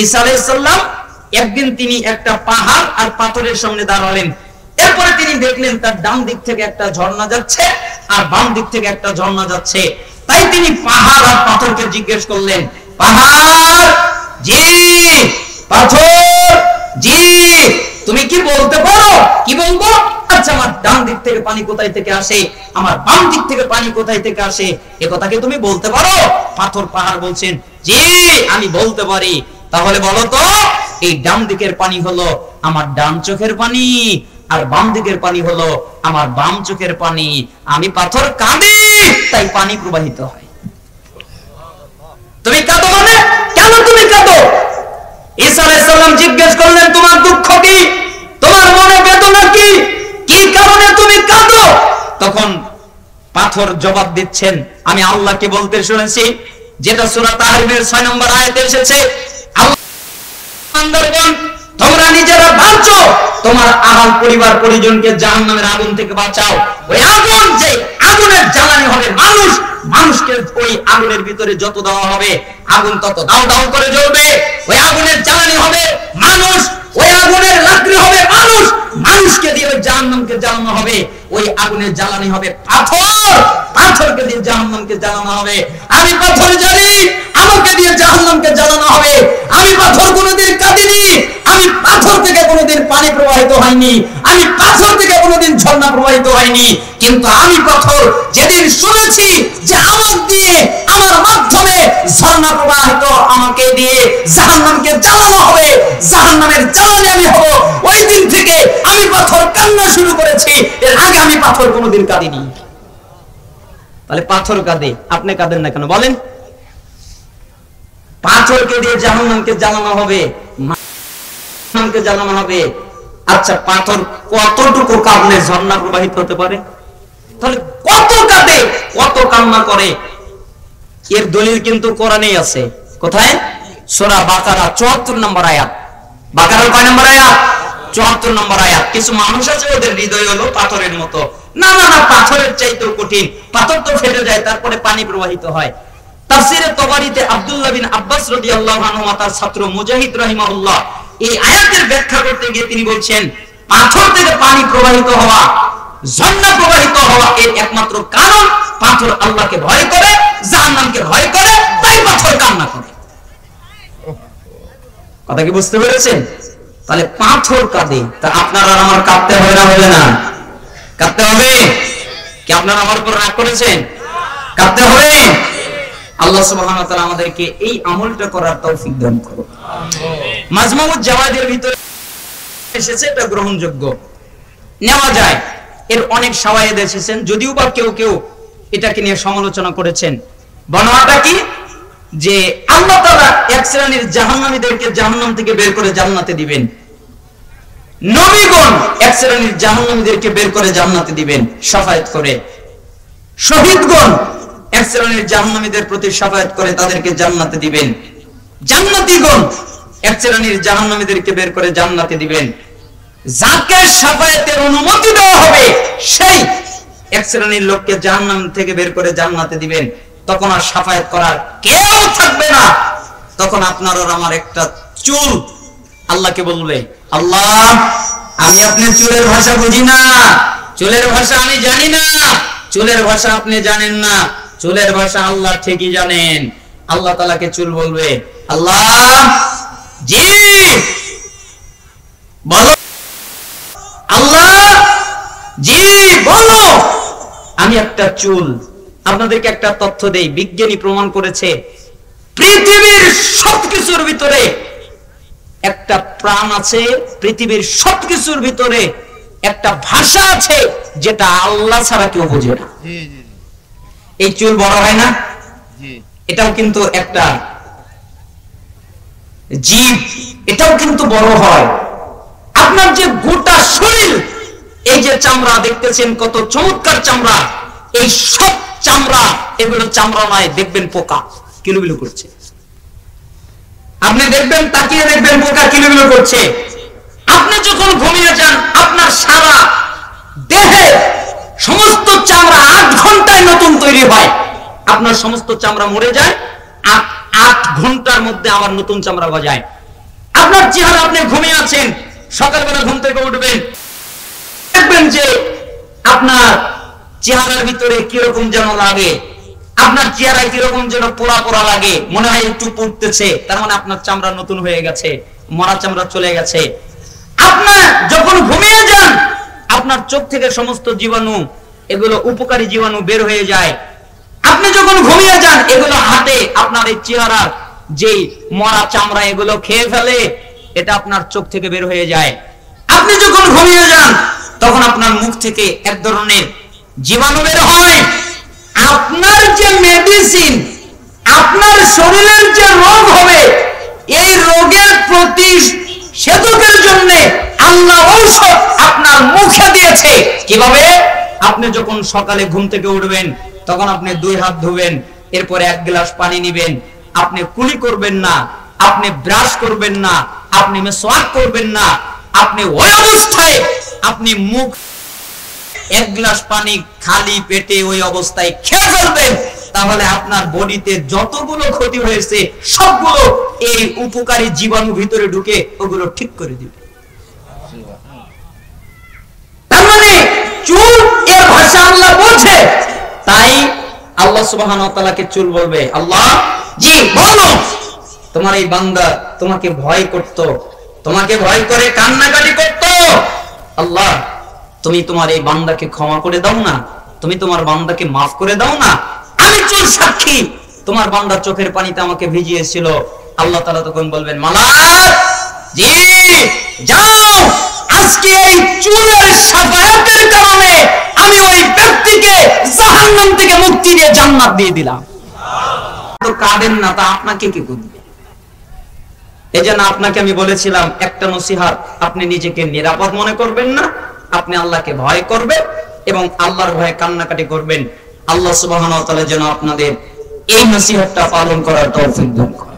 ঈসা আলাইহিস সালাম একদিন তিনি একটা পাহাড় আর পাথরের সামনে দাঁড়ালেন। এরপরে তিনি দেখলেন তার ডান দিক থেকে একটা ঝর্ণা যাচ্ছে আর বাম দিক থেকে একটা ঝর্ণা যাচ্ছে। তাই তিনি পাহাড় আর পাথরকে জিজ্ঞেস করলেন, পাহাড় জি, পাথর জি, তুমি কি বলতে পারো? কি বলবো? আচ্ছা, আমার ডান দিক থেকে পানি কোথায় থেকে আসে, আমার বাম দিক থেকে পানি কোথায় থেকে আসে, এ কথা কি তুমি বলতে পারো? পাথর পাহাড় বলছেন, জি আমি বলতে পারি। তাহলে বলো তো, এই ডান দিকের পানি হলো আমার ডান চোখের পানি আর বাম দিকের পানি হলো আমার বাম চোখের পানি। আমি পাথর কাঁদি, তাই পানি প্রবাহিত হয়। তুমি কাঁদো মানে? কেন তুমি কাঁদো? ঈসা আলাইহিস সালাম জিজ্ঞেস করলেন, তোমার দুঃখ কি? তোমার মনে বেদনা কি? কি কারণে তুমি কাঁদো? তখন পাথর জবাব দিচ্ছেন, আমি আল্লাহকে বলতে শুনেছি, যেটা সূরা তাহরিমের 6 নম্বর আয়াতে এসেছে, তোমরা নিজেরা বাঁচো, তোমার আহাল পরিবার পরিজনকে জাহান্নামের আগুন থেকে বাঁচাও। ওই আগুন, যে আগুনের জ্বালানি হবে মানুষ, মানুষকে ওই আগুনের ভিতরে যত দেওয়া হবে আগুন তত দাও দাও করে জ্বলবে। ওই আগুনের জ্বালানি হবে মানুষ, ওই আগুনের লাকড়ি হবে মানুষ, মানুষকে দিয়ে ওই জাহান্নামকে জ্বালানো হবে। ওই আগুনের জ্বালানি হবে পাথর, পাথরকে দিয়ে জাহান্নামকে জ্বালানো হবে। আমি পাথর জানি, আমাকে দিয়ে জাহান্নামকে জ্বালানো হবে। আমি পাথর কোনোদিন কাঁদিনি, আমি পাথর থেকে কোনোদিন পানি প্রবাহিত হয়নি, আমি পাথর থেকে কোনোদিন ঝর্ণা প্রবাহিত হয়নি। কিন্তু আমি পাথর যেদিন শুনেছি যে আমার দিয়ে, আমার মাধ্যমে ঝর্ণা প্রবাহিত, আমাকে দিয়ে জাহান্নামকে জ্বালানো হবে, জাহান্নামের জ্বালানি আমি হব, ওই দিন থেকে আমি পাথর কান্না শুরু করেছি। এর আগে আমি পাথর কোনোদিন কাঁদিনি। তাহলে পাথর কাঁদে, আপনি কাঁদেন না কেন বলেন? পাথরকে দিয়ে জাহান্নামকে জ্বালানো হবে, জাহান্নামকে জ্বালানো হবে। আচ্ছা, পাথর কতটুকু কাঁদলে ঝর্ণা প্রবাহিত হতে পারে? তাহলে কত কাঁদে, কত কান্না করে, এর দলিল কিন্তু কোরআনেই আছে। কোথায়? সূরা বাকারা 74 নম্বর আয়াত। বাকারার কয় নম্বর আয়াত? 74 নম্বর আয়াত। কিছু মানুষ আছে ওদের হৃদয় হলো পাথরের মতো। না না না, পাথরের চাইতেও কঠিন। পাথর তো ফেটে যায়, তারপরে পানি প্রবাহিত হয়। তাফসীরে তবারিতে আব্দুল্লাহ বিন আব্বাস রাদিয়াল্লাহু আনহু তার ছাত্র মুজাহিদ রাহিমাহুল্লাহ এই আয়াতের ব্যাখ্যা করতে গিয়ে তিনি বলছেন, পাথর থেকে পানি প্রবাহিত হওয়া, ঝর্ণা প্রবাহিত হওয়া এর একমাত্র কারণ পাথর আল্লাহকে ভয় করে, জাহান্নামকে ভয় করে, তাই পাথর কান্না করে। কথা কি বুঝতে পেরেছেন? তাহলে পাথর কাঁদে, তা আপনার আর আমার কাঁদতে হবে না? হবে না? কাঁদতে হবে। কি আপনারা আমার উপর রাগ করেছেন? কাঁদতে হবে। আল্লাহ সুবহানাহু ওয়া তাআলা আমাদেরকে এই আমলটা করার তৌফিক দান করুন। মাজমুউজ জাওয়াদের ভিতরে এসেছে, এটা গ্রহণযোগ্য, নেওয়া যায়। এর অনেক শাওয়াহিদ এসেছেন, যদিও বা কেউ কেউ এটাকে নিয়ে সমালোচনা করেছেন। বর্ণনাটা কি? যে আল্লাহ তাআলা এক শ্রেণীর জাহান্নামীদেরকে জাহান্নাম থেকে বের করে জান্নাতে দিবেন, নবীগণ এক শ্রেণীর জাহান্নামীদেরকে বের করে জান্নাতে দিবেন শাফায়াত করে, শহীদগণ এক শ্রেণীর জাহান্নামীদের প্রতি শাফায়াত করে তাদেরকে জান্নাতে দিবেন, জান্নাতীগণ এক শ্রেণীর জাহান্নামীদেরকে বের করে জান্নাতে দিবেন। যাকে শাফায়াতের অনুমতি দেওয়া হবে সেই এক শ্রেণীর লোককে জাহান্নাম থেকে বের করে জান্নাতে দিবেন। তখন আর শাফায়াত করার কেউ থাকবে না। তখন আপনার আর আমার একটা চুল আল্লাহকে বলবে, আল্লাহ আমি আপনার চুলের ভাষা বুঝি না, চুলের ভাষা আমি জানি না, চুলের ভাষা আপনি জানেন না, চুলের ভাষা আল্লাহ ঠিকই জানেন। আল্লাহ তাআলাকে চুল বলবে, আল্লাহ জি বলো, আল্লাহ জি বলো। আমি একটা চুল। আপনাদেরকে একটা তথ্য দেই, বিজ্ঞানী প্রমাণ করেছে পৃথিবীর সবকিছুর ভিতরে একটা প্রাণ আছে, পৃথিবীর সবকিছুর ভিতরে একটা ভাষা আছে যেটা আল্লাহ ছাড়া কেউ বোঝে না। এই চুল বড় হয় না? এটাও কিন্তু একটা জীব, এটাও কিন্তু বড় হয়। আপনার যে গোটা শরীর, এই যে চামড়া দেখতেছেন কত চমৎকার চামড়া, এই সব চামড়া, এগুলো চামড়া নয়, দেখবেন পোকা কিলুবিলু করছে। আপনি দেখবেন, তাকিয়ে দেখবেন পোকা কিলুবিলু করছে। আপনি যখন ঘুমিয়ে যান, আপনার সারা দেহে সমস্ত চামড়া 8 ঘন্টায় নতুন তৈরি হয়। আপনার সমস্ত চামড়া মরে যায়, 8 ঘন্টার মধ্যে আবার নতুন চামড়া গজায়। আপনার চেহারা, আপনি ঘুমিয়ে আছেন, সকালবেলা ঘুম থেকে উঠবেন, দেখবেন যে আপনার চেহারার ভিতরে কিরকম যেন লাগে, আপনার চেহারায় কিরকম যেন পোড়া পোড়া লাগে, মনে হয় একটু পুড়তেছে, তার মানে আপনার চামড়া নতুন হয়ে গেছে, মরা চামড়া চলে গেছে। আপনার যখন ঘুমিয়ে যান, আপনার চোখ থেকে সমস্ত জীবাণু, এগুলো উপকারী জীবাণু বের হয়ে যায়। আপনি যখন ঘুমিয়ে যান, এগুলো হাতে আপনার এই চেহারার যে মরা চামড়া, এগুলো খেয়ে ফেলে, এটা আপনার চোখ থেকে বের হয়ে যায়। আপনি যখন ঘুমিয়ে যান, তখন আপনার মুখ থেকে এক ধরনের জীবাণু বের হয়। আপনার যে মেডিসিন, আপনার শরীরের যে রোগ হবে, এই রোগের প্রতিষেধকের জন্য আল্লাহ ঔষধ আপনার মুখে দিয়েছে। কিভাবে? আপনি যখন সকালে ঘুম থেকে উঠবেন, তখন আপনি 2 হাত ধুবেন, এরপরে 1 গ্লাস পানি নেবেন। আপনি কুলি করবেন না, আপনি ব্রাশ করবেন না, আপনি মেসওয়াক করবেন না, আপনি ওই অবস্থায় আপনি মুখ 1 গ্লাস পানি খালি পেটে ওই অবস্থায় খেয়ে ফেলবেন। তাহলে আপনার বডিতে যতগুলো ক্ষতি হয়েছে সবগুলো এই উপকারী জীবাণু ভিতরে ঢুকে ওগুলো ঠিক করে দিবে। তার মানে চুল এর ভাষা আল্লাহ বলছে, তাই আল্লাহ সুবহানাহু ওয়া তাআলাকে চুল বলবে, আল্লাহ জি বলো, তোমার এই বান্দা তোমাকে ভয় করত, তোমাকে ভয় করে কান্নাকাটি করত, আল্লাহ তুমি তোমার এই বান্দাকে ক্ষমা করে দাও না, তুমি তোমার বান্দাকে মাফ করে দাও না। আমি চুল সাক্ষী, তোমার বান্দা চোখের পানিতে আমাকে ভিজিয়েছিল। আল্লাহ তাআলা তখন বলবেন, মালাক জি যাও, আজকে এই চুলের শাফায়াতের কারণে আমি ওই ব্যক্তিকে জাহান্নাম থেকে মুক্তি দিয়ে জান্নাত দিয়ে দিলাম। তো কাঁদেন না, তা আপনাকে কি করবে? এজন্য আপনাকে আমি বলেছিলাম একটা নসিহত, আপনি নিজেকে নিরাপদ মনে করবেন না, আপনি আল্লাহকে ভয় করবেন এবং আল্লাহর ভয়ে কান্নাকাটি করবেন। আল্লাহ সুবহানাহু ওয়া তাআলা যেন আপনাদের এই নসিহতটা পালন করার তৌফিক দান করেন।